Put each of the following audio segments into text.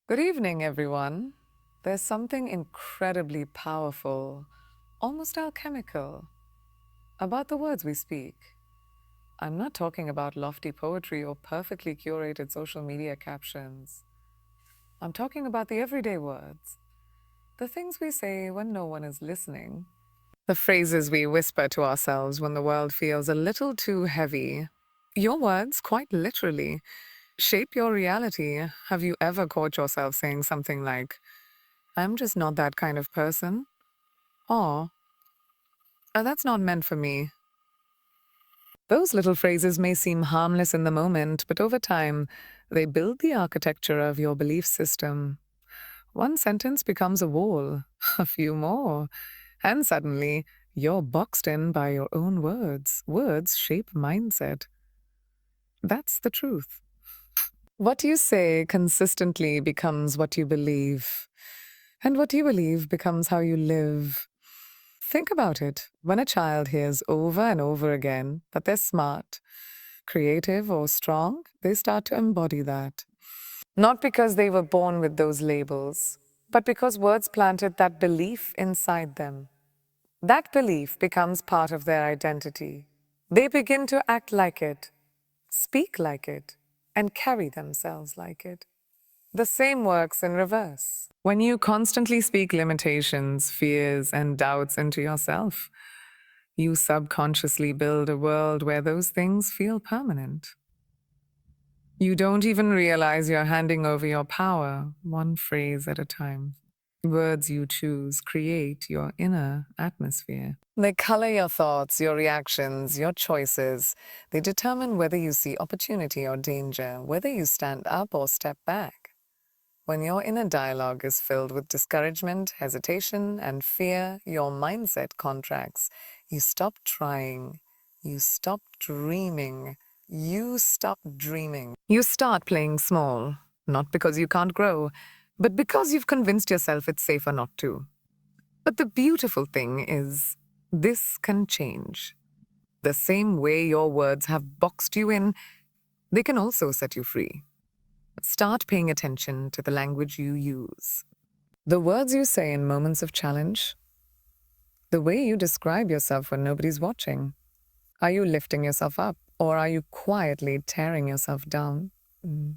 Good evening, everyone. There's something incredibly powerful, almost alchemical, about the words we speak. I'm not talking about lofty poetry or perfectly curated social media captions. I'm talking about the everyday words, the things we say when no one is listening, the phrases we whisper to ourselves when the world feels a little too heavy. Your words, quite literally, shape your reality. Have you ever caught yourself saying something like, I'm just not that kind of person? Or, that's not meant for me. Those little phrases may seem harmless in the moment, but over time, they build the architecture of your belief system. One sentence becomes a wall, a few more, and suddenly you're boxed in by your own words. Words shape mindset. That's the truth. What you say consistently becomes what you believe, and what you believe becomes how you live. Think about it. When a child hears over and over again that they're smart, creative, or strong, they start to embody that. Not because they were born with those labels, but because words planted that belief inside them. That belief becomes part of their identity. They begin to act like it, speak like it, and carry themselves like it. The same works in reverse. When you constantly speak limitations, fears, and doubts into yourself, you subconsciously build a world where those things feel permanent. You don't even realize you're handing over your power, one phrase at a time. Words you choose create your inner atmosphere. They color your thoughts, your reactions, your choices. They determine whether you see opportunity or danger, whether you stand up or step back. When your inner dialogue is filled with discouragement, hesitation, and fear, your mindset contracts. You stop trying. You stop dreaming. You stop dreaming. You start playing small, not because you can't grow, but because you've convinced yourself it's safer not to. But the beautiful thing is, this can change. The same way your words have boxed you in, they can also set you free. Start paying attention to the language you use. The words you say in moments of challenge, the way you describe yourself when nobody's watching. Are you lifting yourself up or are you quietly tearing yourself down? Mm.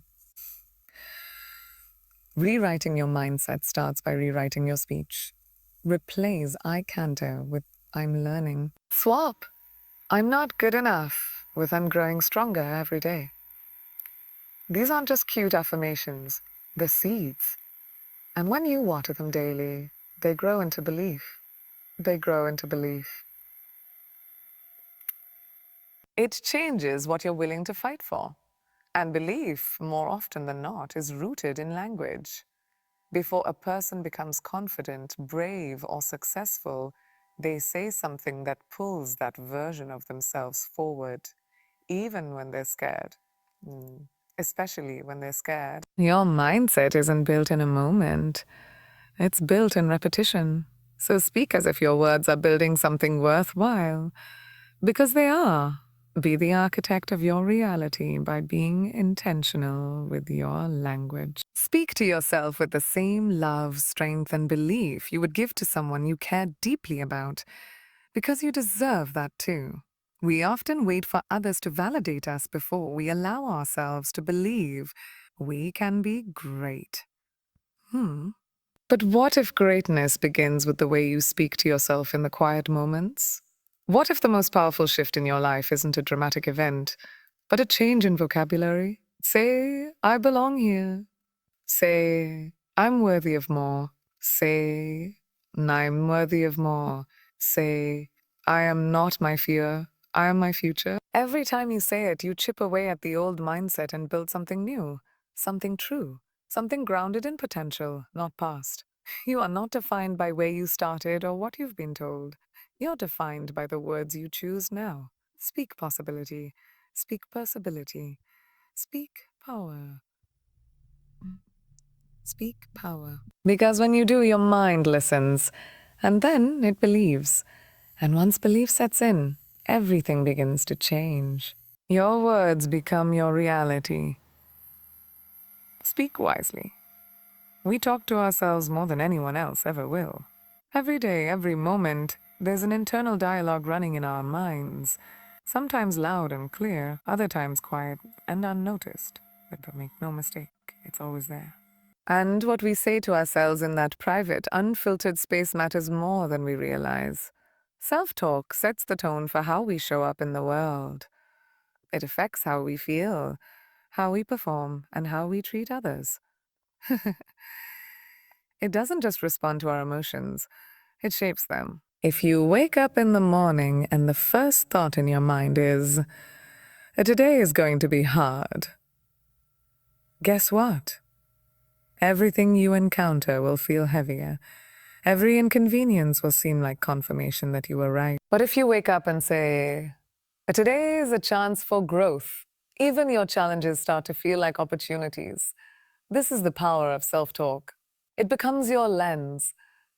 Rewriting your mindset starts by rewriting your speech. Replace I can't with I'm learning. Swap I'm not good enough with I'm growing stronger every day. These aren't just cute affirmations, they're seeds. And when you water them daily, they grow into belief. They grow into belief. It changes what you're willing to fight for. And belief, more often than not, is rooted in language. Before a person becomes confident, brave, or successful, they say something that pulls that version of themselves forward, even when they're scared. Especially when they're scared. Your mindset isn't built in a moment, it's built in repetition. So speak as if your words are building something worthwhile, because they are. Be the architect of your reality by being intentional with your language. Speak to yourself with the same love, strength, and belief you would give to someone you care deeply about, because you deserve that too. We often wait for others to validate us before we allow ourselves to believe we can be great. But what if greatness begins with the way you speak to yourself in the quiet moments? What if the most powerful shift in your life isn't a dramatic event, but a change in vocabulary? Say, I belong here. Say, I'm worthy of more. Say, I'm worthy of more. Say, I am not my fear. I am my future. Every time you say it, you chip away at the old mindset and build something new, something true, something grounded in potential, not past. You are not defined by where you started or what you've been told. You're defined by the words you choose now. Speak possibility. Speak possibility. Speak power. Speak power. Because when you do, your mind listens, and then it believes. And once belief sets in, everything begins to change. Your words become your reality. Speak wisely. We talk to ourselves more than anyone else ever will. Every day, every moment, there's an internal dialogue running in our minds, sometimes loud and clear, other times quiet and unnoticed. But make no mistake, it's always there. And what we say to ourselves in that private, unfiltered space matters more than we realize. Self talk sets the tone for how we show up in the world. It affects how we feel, how we perform, and how we treat others. It doesn't just respond to our emotions, it shapes them. If you wake up in the morning and the first thought in your mind is, today is going to be hard, guess what? Everything you encounter will feel heavier. Every inconvenience will seem like confirmation that you were right. But if you wake up and say, today is a chance for growth, even your challenges start to feel like opportunities. This is the power of self-talk. It becomes your lens.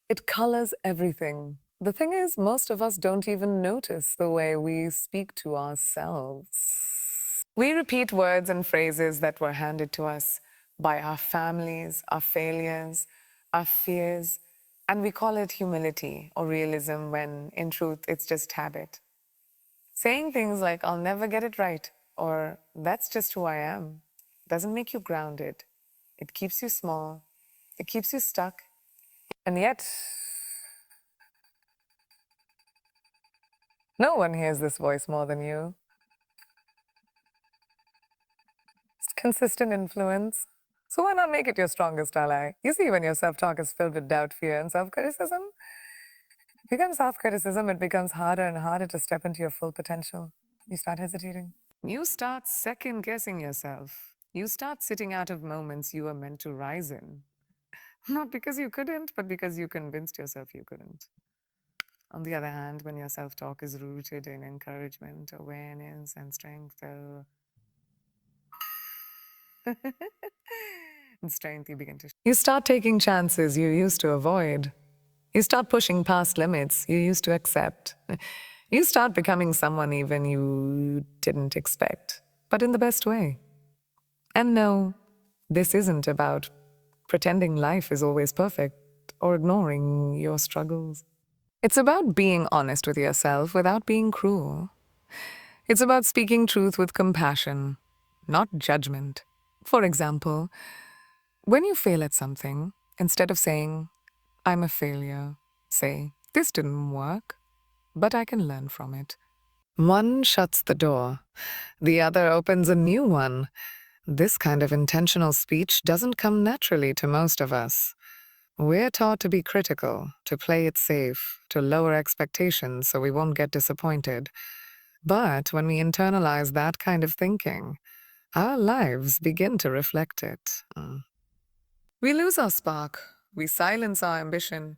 It colors everything. The thing is, most of us don't even notice the way we speak to ourselves. We repeat words and phrases that were handed to us by our families, our failures, our fears, and we call it humility or realism when, in truth, it's just habit. Saying things like, I'll never get it right, or that's just who I am, doesn't make you grounded. It keeps you small. It keeps you stuck. And yet, no one hears this voice more than you. It's consistent influence. So why not make it your strongest ally? You see, when your self-talk is filled with doubt, fear, and self-criticism, it becomes self-criticism, it becomes harder and harder to step into your full potential. You start hesitating. You start second-guessing yourself. You start sitting out of moments you were meant to rise in. Not because you couldn't, but because you convinced yourself you couldn't. On the other hand, when your self-talk is rooted in encouragement, awareness, and strength, and strength, you start taking chances you used to avoid. You start pushing past limits you used to accept. You start becoming someone even you didn't expect, but in the best way. And no, this isn't about pretending life is always perfect or ignoring your struggles. It's about being honest with yourself without being cruel. It's about speaking truth with compassion, not judgment. For example, when you fail at something, instead of saying, I'm a failure, say, this didn't work, but I can learn from it. One shuts the door, the other opens a new one. This kind of intentional speech doesn't come naturally to most of us. We're taught to be critical, to play it safe, to lower expectations so we won't get disappointed. But when we internalize that kind of thinking, our lives begin to reflect it. We lose our spark. We silence our ambition.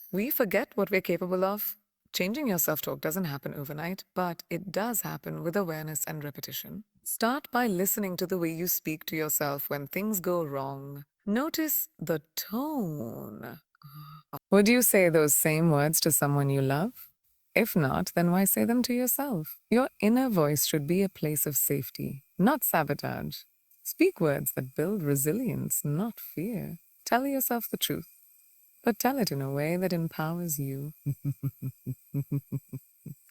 We forget what we're capable of. Changing your self-talk doesn't happen overnight, but it does happen with awareness and repetition. Start by listening to the way you speak to yourself when things go wrong. Notice the tone. Would you say those same words to someone you love? If not, then why say them to yourself? Your inner voice should be a place of safety, not sabotage. Speak words that build resilience, not fear. Tell yourself the truth, but tell it in a way that empowers you.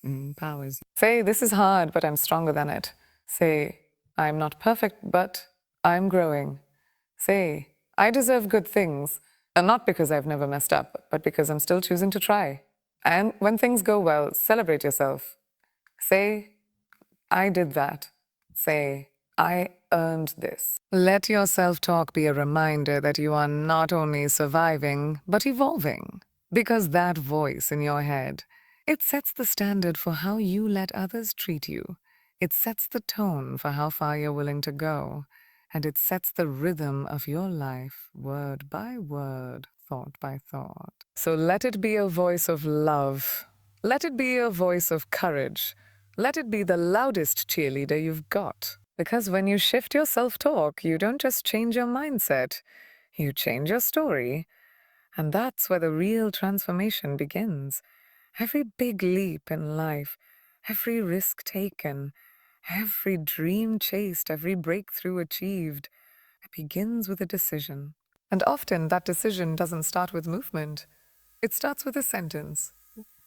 Empowers you. Say, this is hard, but I'm stronger than it. Say, I'm not perfect, but I'm growing. Say, I deserve good things, and not because I've never messed up, but because I'm still choosing to try. And when things go well, celebrate yourself. Say, I did that. Say, I earned this. Let your self-talk be a reminder that you are not only surviving, but evolving. Because that voice in your head, it sets the standard for how you let others treat you. It sets the tone for how far you're willing to go. And it sets the rhythm of your life, word by word, thought by thought. So let it be a voice of love. Let it be a voice of courage. Let it be the loudest cheerleader you've got. Because when you shift your self-talk, you don't just change your mindset, you change your story. And that's where the real transformation begins. Every big leap in life, every risk taken, every dream chased, every breakthrough achieved, it begins with a decision. And often that decision doesn't start with movement. It starts with a sentence.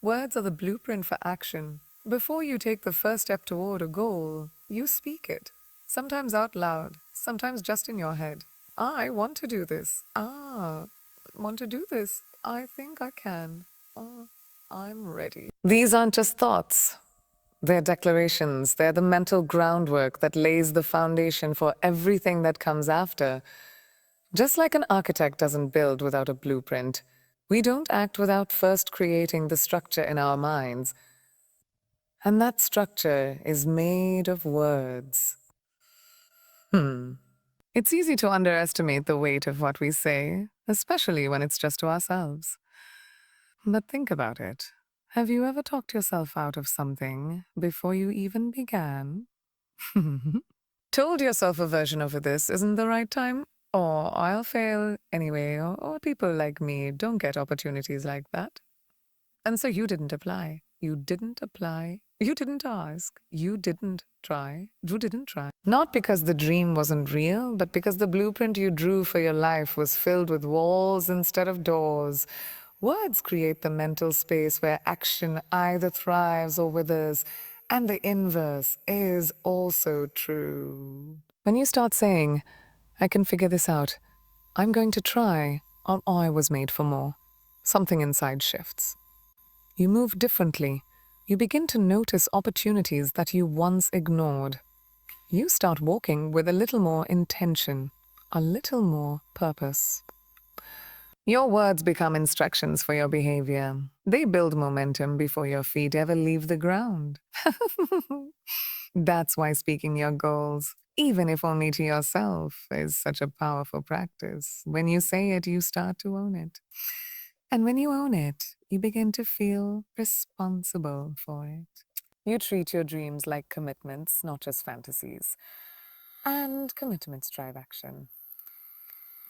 Words are the blueprint for action. Before you take the first step toward a goal, you speak it. Sometimes out loud, sometimes just in your head. I want to do this. Want to do this. I think I can. I'm ready. These aren't just thoughts. They're declarations. They're the mental groundwork that lays the foundation for everything that comes after. Just like an architect doesn't build without a blueprint, we don't act without first creating the structure in our minds. And that structure is made of words. It's easy to underestimate the weight of what we say, especially when it's just to ourselves. But think about it. Have you ever talked yourself out of something before you even began? Told yourself a version of this isn't the right time, or I'll fail anyway, or people like me don't get opportunities like that. And so you didn't apply. You didn't apply. You didn't ask. You didn't try. You didn't try. Not because the dream wasn't real, but because the blueprint you drew for your life was filled with walls instead of doors. Words create the mental space where action either thrives or withers, and the inverse is also true. When you start saying, I can figure this out, I'm going to try, or I was made for more, something inside shifts. You move differently. You begin to notice opportunities that you once ignored. You start walking with a little more intention, a little more purpose. Your words become instructions for your behavior. They build momentum before your feet ever leave the ground. That's why speaking your goals, even if only to yourself, is such a powerful practice. When you say it, you start to own it. And when you own it, you begin to feel responsible for it. You treat your dreams like commitments, not just fantasies. And commitments drive action.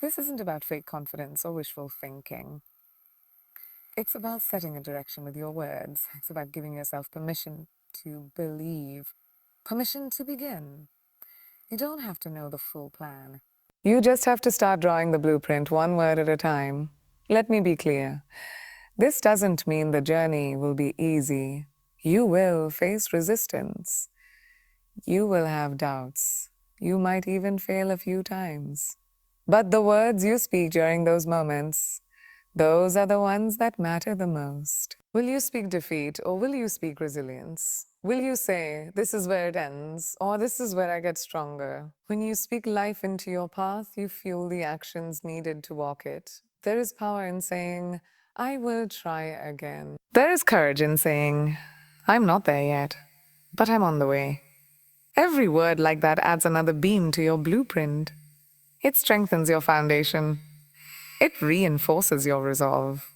This isn't about fake confidence or wishful thinking. It's about setting a direction with your words. It's about giving yourself permission to believe, permission to begin. You don't have to know the full plan. You just have to start drawing the blueprint one word at a time. Let me be clear. This doesn't mean the journey will be easy. You will face resistance. You will have doubts. You might even fail a few times. But the words you speak during those moments, those are the ones that matter the most. Will you speak defeat or will you speak resilience? Will you say, this is where it ends, or this is where I get stronger? When you speak life into your path, you fuel the actions needed to walk it. There is power in saying, I will try again. There is courage in saying, I'm not there yet, but I'm on the way. Every word like that adds another beam to your blueprint. It strengthens your foundation. It reinforces your resolve.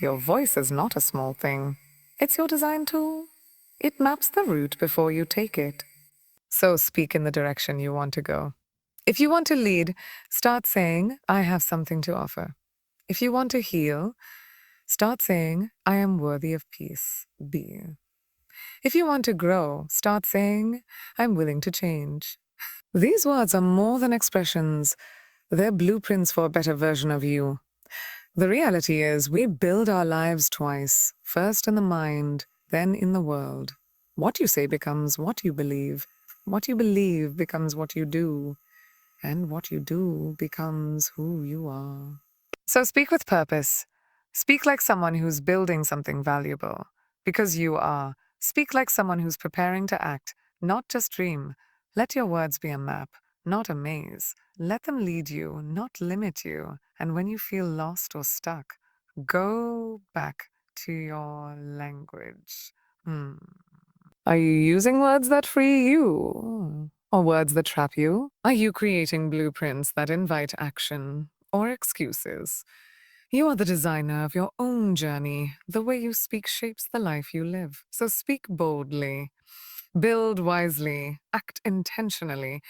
Your voice is not a small thing. It's your design tool. It maps the route before you take it. So speak in the direction you want to go. If you want to lead, start saying, I have something to offer. If you want to heal, start saying, I am worthy of peace. Be. If you want to grow, start saying, I'm willing to change. These words are more than expressions. They're blueprints for a better version of you. The reality is, we build our lives twice, first in the mind, then in the world. What you say becomes what you believe. What you believe becomes what you do. And what you do becomes who you are. So speak with purpose. Speak like someone who's building something valuable. Because you are. Speak like someone who's preparing to act, not just dream. Let your words be a map, not a maze. Let them lead you, not limit you. And when you feel lost or stuck, go back to your language. Are you using words that free you? Or words that trap you? Are you creating blueprints that invite action or excuses? You are the designer of your own journey. The way you speak shapes the life you live. So speak boldly, build wisely, act intentionally.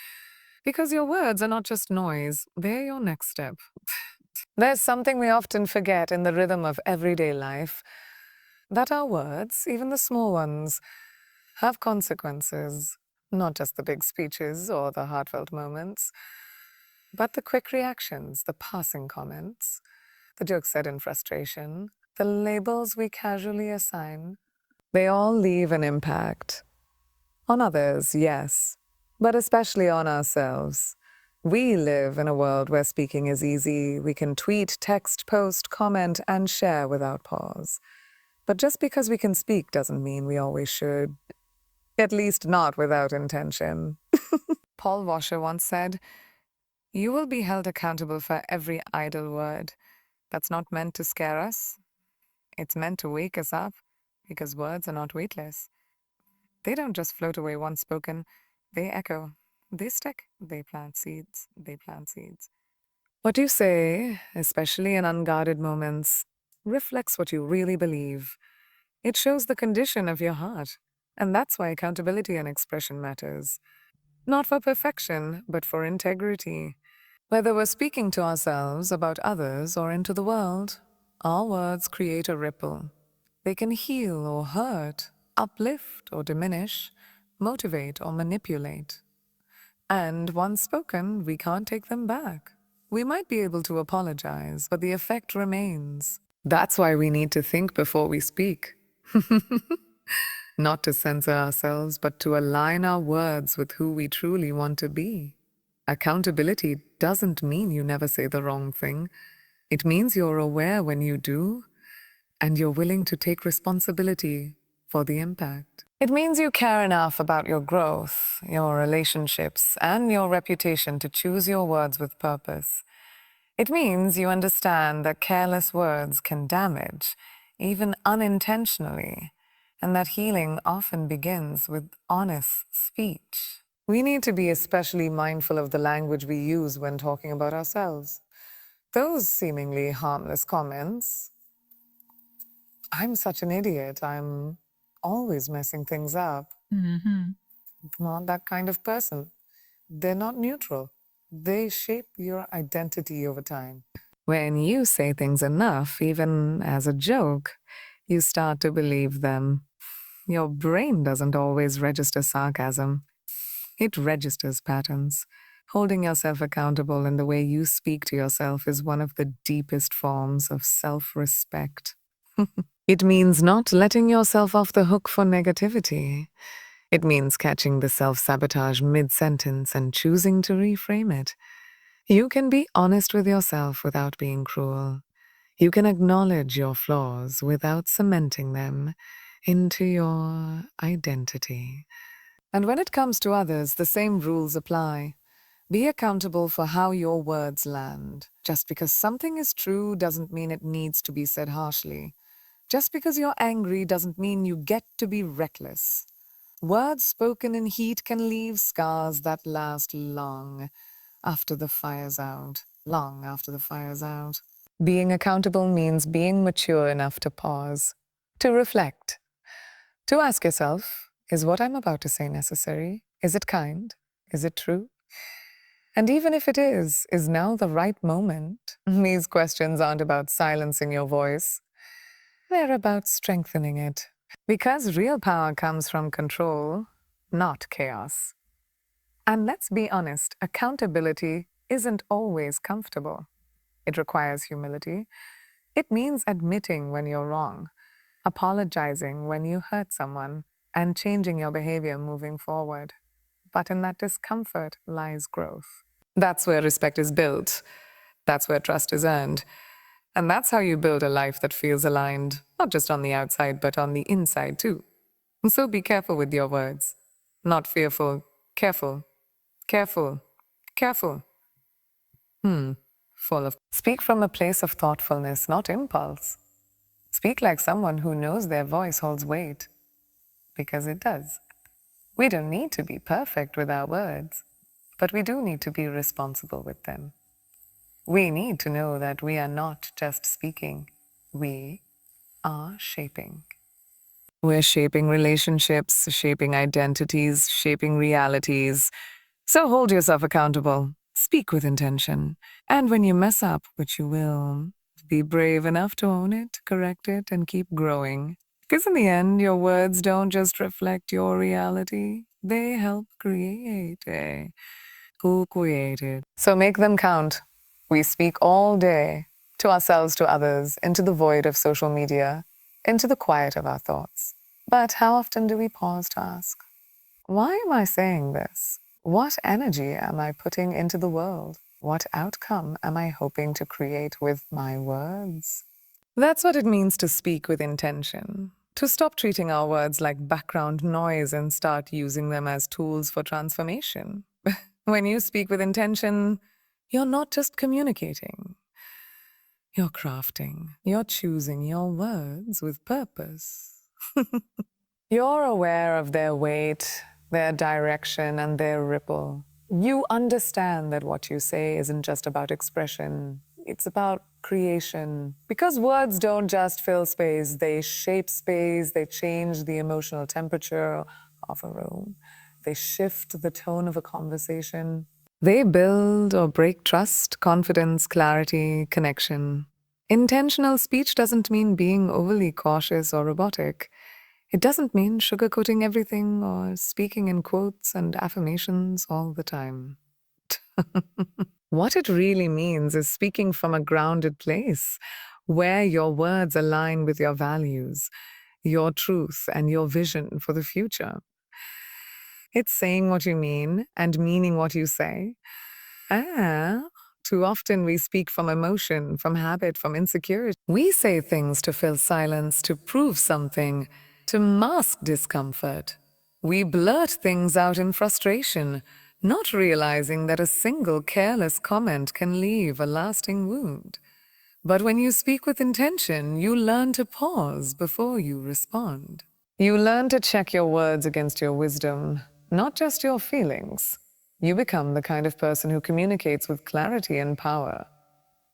Because your words are not just noise, they're your next step. There's something we often forget in the rhythm of everyday life, that our words, even the small ones, have consequences. Not just the big speeches or the heartfelt moments, But the quick reactions, the passing comments, the jokes said in frustration, the labels we casually assign, they all leave an impact. On others, yes, but especially on ourselves. We live in a world where speaking is easy. We can tweet, text, post, comment, and share without pause. But just because we can speak doesn't mean we always should. At least not without intention. Paul Washer once said, "You will be held accountable for every idle word. That's not meant to scare us. It's meant to wake us up, because words are not weightless. They don't just float away once spoken. They echo. They stick. They plant seeds. They plant seeds." What you say, especially in unguarded moments, reflects what you really believe. It shows the condition of your heart. And that's why accountability and expression matters. Not for perfection, but for integrity. Whether we're speaking to ourselves, about others, or into the world, all words create a ripple. They can heal or hurt, uplift or diminish, motivate or manipulate. And once spoken, we can't take them back. We might be able to apologize, but the effect remains. That's why we need to think before we speak. Not to censor ourselves, but to align our words with who we truly want to be. Accountability doesn't mean you never say the wrong thing. It means you're aware when you do, and you're willing to take responsibility for the impact. It means you care enough about your growth, your relationships, and your reputation to choose your words with purpose. It means you understand that careless words can damage, even unintentionally, and that healing often begins with honest speech. We need to be especially mindful of the language we use when talking about ourselves. Those seemingly harmless comments, "I'm such an idiot, I'm always messing things up," not that kind of person. They're not neutral. They shape your identity over time. When you say things enough, even as a joke, you start to believe them. Your brain doesn't always register sarcasm. It registers patterns. Holding yourself accountable in the way you speak to yourself is one of the deepest forms of self-respect. It means not letting yourself off the hook for negativity. It means catching the self-sabotage mid-sentence and choosing to reframe it. You can be honest with yourself without being cruel. You can acknowledge your flaws without cementing them into your identity. And when it comes to others, the same rules apply. Be accountable for how your words land. Just because something is true doesn't mean it needs to be said harshly. Just because you're angry doesn't mean you get to be reckless. Words spoken in heat can leave scars that last long after the fire's out. Long after the fire's out. Being accountable means being mature enough to pause, to reflect, to ask yourself, is what I'm about to say necessary? Is it kind? Is it true? And even if it is now the right moment? These questions aren't about silencing your voice. They're about strengthening it. Because real power comes from control, not chaos. And let's be honest, accountability isn't always comfortable. It requires humility. It means admitting when you're wrong, apologizing when you hurt someone, and changing your behavior moving forward. But in that discomfort lies growth. That's where respect is built. That's where trust is earned. And that's how you build a life that feels aligned, not just on the outside, but on the inside too. And so be careful with your words. Not fearful, careful, careful, careful. Full of. Speak from a place of thoughtfulness, not impulse. Speak like someone who knows their voice holds weight, because it does. We don't need to be perfect with our words, but we do need to be responsible with them. We need to know that we are not just speaking, we are shaping. We're shaping relationships, shaping identities, shaping realities. So hold yourself accountable. Speak with intention. And when you mess up, which you will, be brave enough to own it, correct it, and keep growing. Because in the end, your words don't just reflect your reality, they help create Who created? So make them count. We speak all day, to ourselves, to others, into the void of social media, into the quiet of our thoughts. But how often do we pause to ask, why am I saying this? What energy am I putting into the world? What outcome am I hoping to create with my words? That's what it means to speak with intention. To stop treating our words like background noise and start using them as tools for transformation. When you speak with intention, you're not just communicating, you're crafting, you're choosing your words with purpose. You're aware of their weight, their direction, and their ripple. You understand that what you say isn't just about expression, it's about creation. Because words don't just fill space, they shape space, they change the emotional temperature of a room, they shift the tone of a conversation. They build or break trust, confidence, clarity, connection. Intentional speech doesn't mean being overly cautious or robotic. It doesn't mean sugarcoating everything or speaking in quotes and affirmations all the time. What it really means is speaking from a grounded place, where your words align with your values, your truth, and your vision for the future. It's saying what you mean and meaning what you say. Ah, too often we speak from emotion, from habit, from insecurity. We say things to fill silence, to prove something, to mask discomfort. We blurt things out in frustration, not realizing that a single careless comment can leave a lasting wound. But when you speak with intention, you learn to pause before you respond. You learn to check your words against your wisdom, not just your feelings. You become the kind of person who communicates with clarity and power,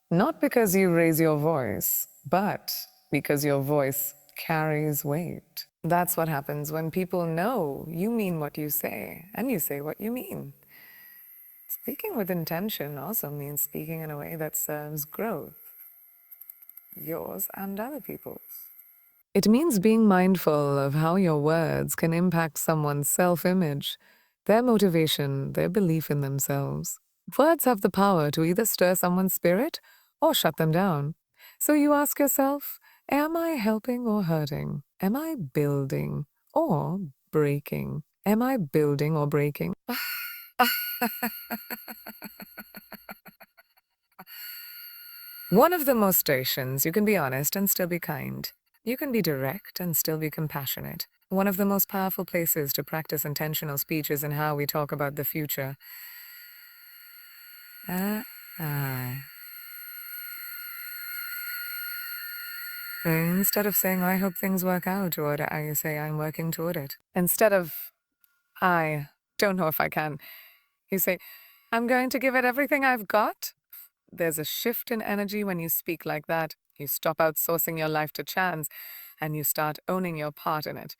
not because you raise your voice, but because your voice carries weight. That's what happens when people know you mean what you say, and you say what you mean. Speaking with intention also means speaking in a way that serves growth, yours and other people's. It means being mindful of how your words can impact someone's self image, their motivation, their belief in themselves. Words have the power to either stir someone's spirit or shut them down. So you ask yourself, am I helping or hurting? Am I building or breaking? Am I building or breaking? One of the most stations, you can be honest and still be kind. You can be direct and still be compassionate. One of the most powerful places to practice intentional speech is in how we talk about the future. Uh, uh. Instead of saying, I hope things work out, or I say, I'm working toward it. Instead of, I don't know if I can, you say, I'm going to give it everything I've got. There's a shift in energy when you speak like that. You stop outsourcing your life to chance and you start owning your part in it.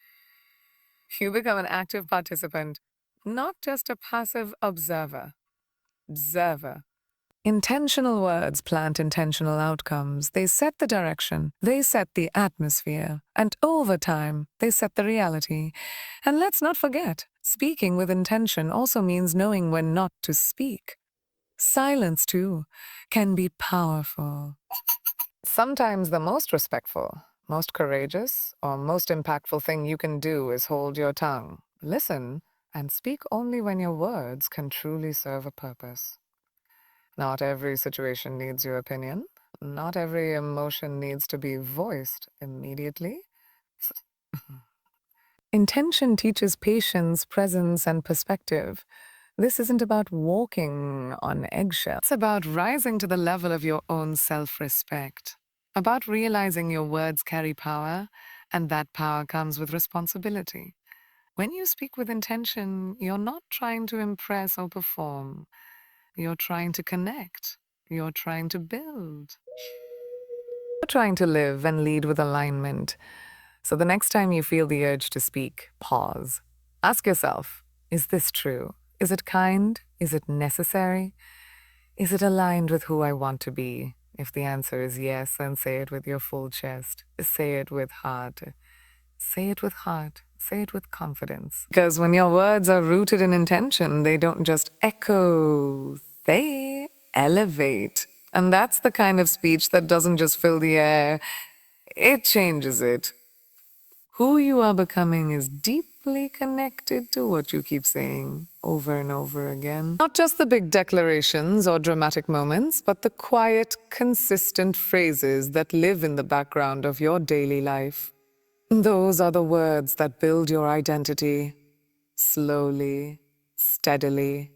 You become an active participant, not just a passive observer. Observer. Intentional words plant intentional outcomes. They set the direction, they set the atmosphere, and over time, they set the reality. And let's not forget, speaking with intention also means knowing when not to speak. Silence, too, can be powerful. Sometimes the most respectful, most courageous, or most impactful thing you can do is hold your tongue, listen, and speak only when your words can truly serve a purpose. Not every situation needs your opinion. Not every emotion needs to be voiced immediately. Intention teaches patience, presence, and perspective. This isn't about walking on eggshells. It's about rising to the level of your own self-respect, about realizing your words carry power, and that power comes with responsibility. When you speak with intention, you're not trying to impress or perform. You're trying to connect. You're trying to build. You're trying to live and lead with alignment. So the next time you feel the urge to speak, pause. Ask yourself, is this true? Is it kind? Is it necessary? Is it aligned with who I want to be? If the answer is yes, then say it with your full chest. Say it with heart. Say it with heart. Say it with confidence. Because when your words are rooted in intention, they don't just echo, they elevate. And that's the kind of speech that doesn't just fill the air, it changes it. Who you are becoming is deeply connected to what you keep saying over and over again. Not just the big declarations or dramatic moments, but the quiet, consistent phrases that live in the background of your daily life. Those are the words that build your identity, slowly, steadily,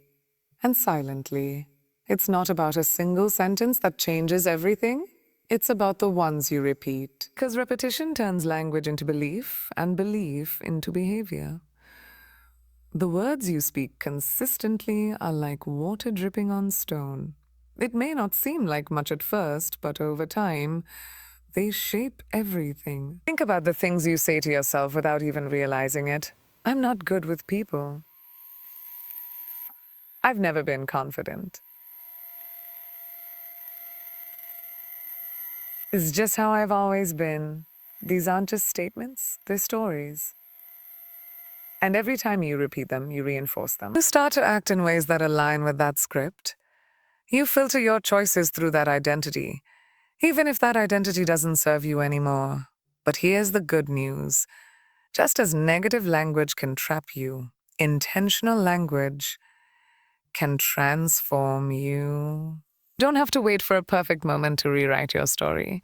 and silently. It's not about a single sentence that changes everything. It's about the ones you repeat. Because repetition turns language into belief and belief into behavior. The words you speak consistently are like water dripping on stone. It may not seem like much at first, but over time, they shape everything. Think about the things you say to yourself without even realizing it. I'm not good with people. I've never been confident. It's just how I've always been. These aren't just statements, they're stories. And every time you repeat them, you reinforce them. You start to act in ways that align with that script. You filter your choices through that identity, even if that identity doesn't serve you anymore. But here's the good news. Just as negative language can trap you, intentional language can transform you. Don't have to wait for a perfect moment to rewrite your story.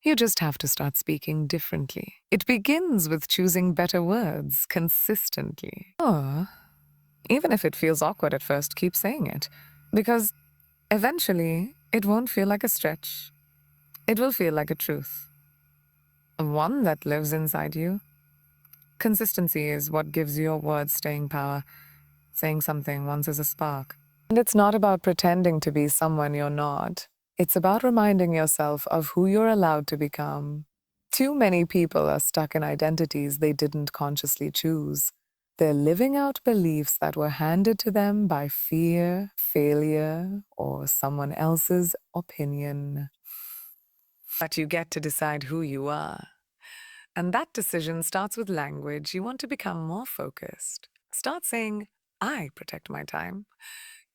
You just have to start speaking differently. It begins with choosing better words consistently. Or, even if it feels awkward at first, keep saying it. Because eventually, it won't feel like a stretch. It will feel like a truth. One that lives inside you. Consistency is what gives your words staying power. Saying something once is a spark. And it's not about pretending to be someone you're not. It's about reminding yourself of who you're allowed to become. Too many people are stuck in identities they didn't consciously choose. They're living out beliefs that were handed to them by fear, failure, or someone else's opinion. But you get to decide who you are. And that decision starts with language. You want to become more focused. Start saying, I protect my time.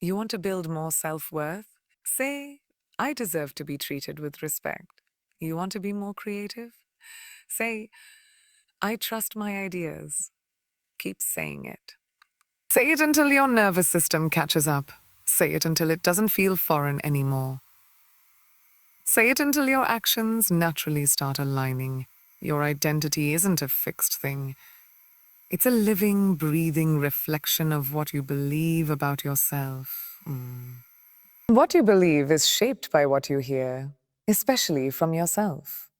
You want to build more self-worth? Say, I deserve to be treated with respect. You want to be more creative? Say, I trust my ideas. Keep saying it. Say it until your nervous system catches up. Say it until it doesn't feel foreign anymore. Say it until your actions naturally start aligning. Your identity isn't a fixed thing. It's a living, breathing reflection of what you believe about yourself. What you believe is shaped by what you hear, especially from yourself.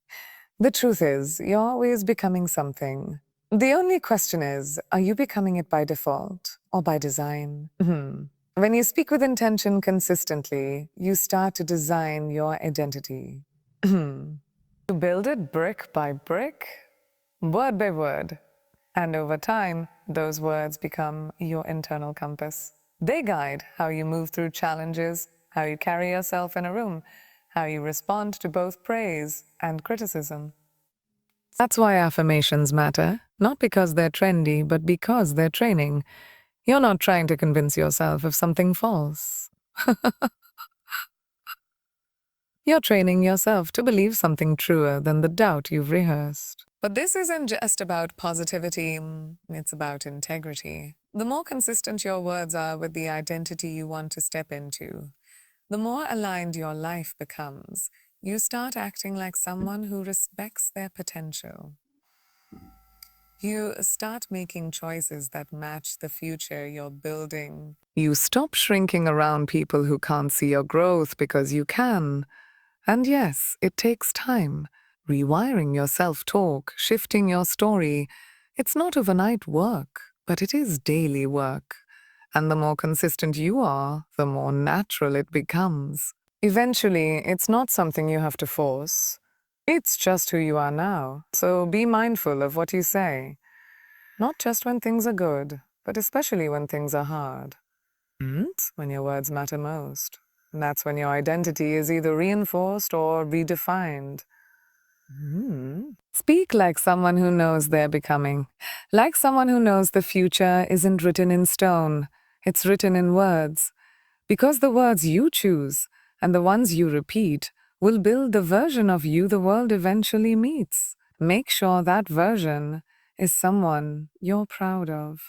The truth is, you're always becoming something. The only question is, are you becoming it by default or by design? When you speak with intention consistently, you start to design your identity. You build it brick by brick, word by word. And over time, those words become your internal compass. They guide how you move through challenges, how you carry yourself in a room, how you respond to both praise and criticism. That's why affirmations matter, not because they're trendy, but because they're training. You're not trying to convince yourself of something false. You're training yourself to believe something truer than the doubt you've rehearsed. But this isn't just about positivity, it's about integrity. The more consistent your words are with the identity you want to step into, the more aligned your life becomes. You start acting like someone who respects their potential. You start making choices that match the future you're building. You stop shrinking around people who can't see your growth because you can. And yes, it takes time. Rewiring your self-talk, shifting your story. It's not overnight work, but it is daily work. And the more consistent you are, the more natural it becomes. Eventually, it's not something you have to force. It's just who you are now. So be mindful of what you say. Not just when things are good, but especially when things are hard. And when your words matter most. And that's when your identity is either reinforced or redefined. Speak like someone who knows they're becoming, like someone who knows the future isn't written in stone, it's written in words. Because the words you choose and the ones you repeat will build the version of you the world eventually meets. Make sure that version is someone you're proud of.